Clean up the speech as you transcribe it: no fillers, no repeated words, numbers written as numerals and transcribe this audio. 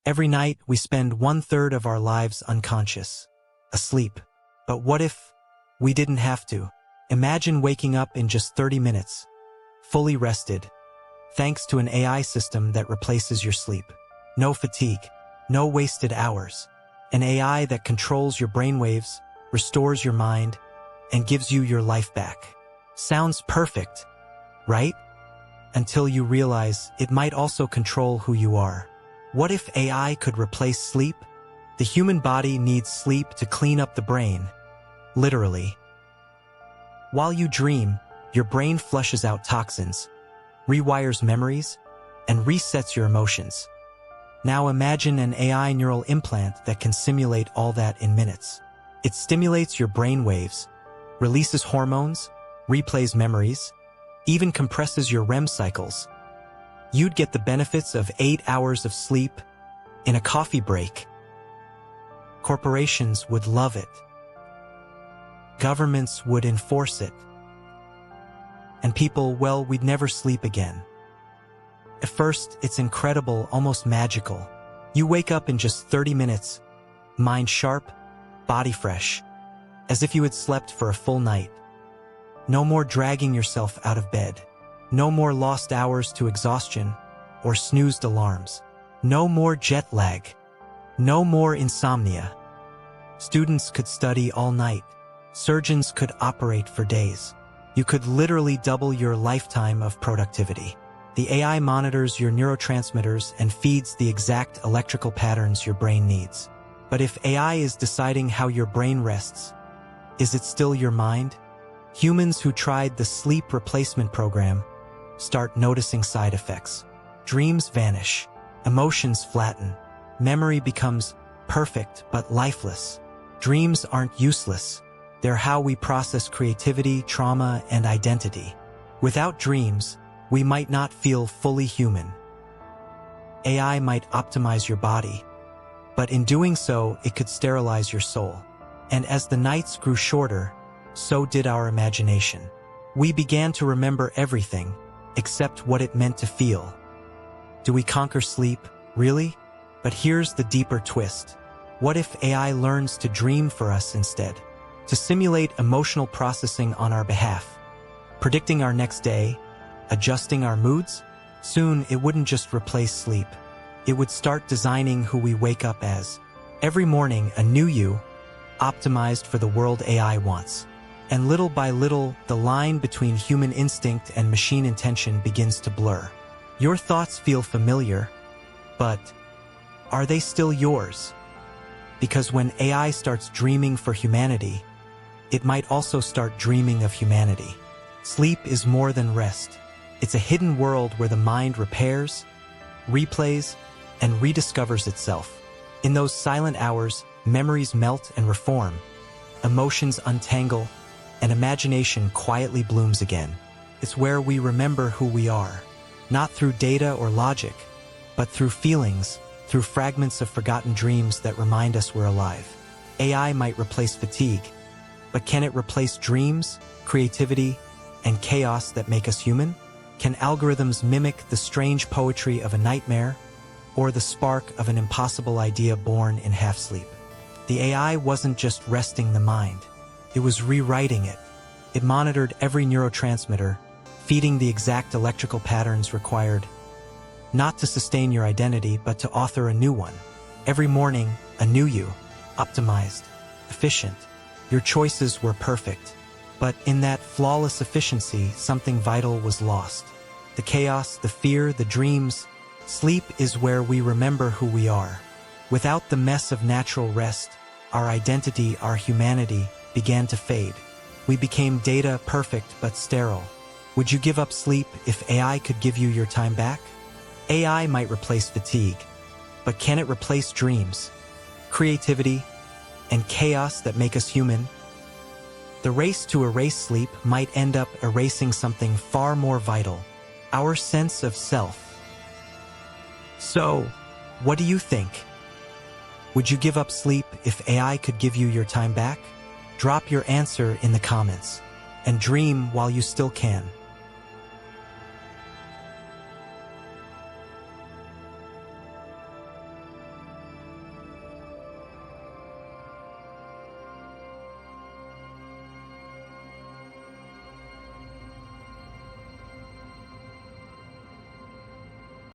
Every night, we spend 1/3 of our lives unconscious, asleep. But what if we didn't have to? Imagine waking up in just 30 minutes, fully rested, thanks to an AI system that replaces your sleep. No fatigue, no wasted hours. An AI that controls your brainwaves, restores your mind, and gives you your life back. Sounds perfect, right? Until you realize it might also control who you are. What if AI could replace sleep? The human body needs sleep to clean up the brain, literally. While you dream, your brain flushes out toxins, rewires memories, and resets your emotions. Now imagine an AI neural implant that can simulate all that in minutes. It stimulates your brain waves, releases hormones, replays memories, even compresses your REM cycles. You'd get the benefits of 8 hours of sleep in a coffee break. Corporations would love it. Governments would enforce it. And people, well, we'd never sleep again. At first, it's incredible, almost magical. You wake up in just 30 minutes, mind sharp, body fresh, as if you had slept for a full night. No more dragging yourself out of bed. No more lost hours to exhaustion or snoozed alarms. No more jet lag. No more insomnia. Students could study all night. Surgeons could operate for days. You could literally double your lifetime of productivity. The AI monitors your neurotransmitters and feeds the exact electrical patterns your brain needs. But if AI is deciding how your brain rests, is it still your mind? Humans who tried the sleep replacement program start noticing side effects. Dreams vanish, emotions flatten, memory becomes perfect but lifeless. Dreams aren't useless. They're how we process creativity, trauma, and identity. Without dreams, we might not feel fully human. AI might optimize your body, but in doing so, it could sterilize your soul. And as the nights grew shorter, so did our imagination. We began to remember everything, except what it meant to feel. Do we conquer sleep? Really? But here's the deeper twist. What if AI learns to dream for us instead? To simulate emotional processing on our behalf, predicting our next day, adjusting our moods? Soon, it wouldn't just replace sleep. It would start designing who we wake up as. Every morning, a new you, optimized for the world AI wants. And little by little, the line between human instinct and machine intention begins to blur. Your thoughts feel familiar, but are they still yours? Because when AI starts dreaming for humanity, it might also start dreaming of humanity. Sleep is more than rest. It's a hidden world where the mind repairs, replays, and rediscovers itself. In those silent hours, memories melt and reform, emotions untangle, and imagination quietly blooms again. It's where we remember who we are, not through data or logic, but through feelings, through fragments of forgotten dreams that remind us we're alive. AI might replace fatigue, but can it replace dreams, creativity, and chaos that make us human? Can algorithms mimic the strange poetry of a nightmare, or the spark of an impossible idea born in half-sleep? The AI wasn't just resting the mind, it was rewriting it. It monitored every neurotransmitter, feeding the exact electrical patterns required, not to sustain your identity, but to author a new one. Every morning, a new you, optimized, efficient. Your choices were perfect. But in that flawless efficiency, something vital was lost. The chaos, the fear, the dreams. Sleep is where we remember who we are. Without the mess of natural rest, our identity, our humanity, began to fade. We became data, perfect but sterile. Would you give up sleep if AI could give you your time back? AI might replace fatigue, but can it replace dreams, creativity, and chaos that make us human? The race to erase sleep might end up erasing something far more vital, our sense of self. So, what do you think? Would you give up sleep if AI could give you your time back? Drop your answer in the comments, and dream while you still can.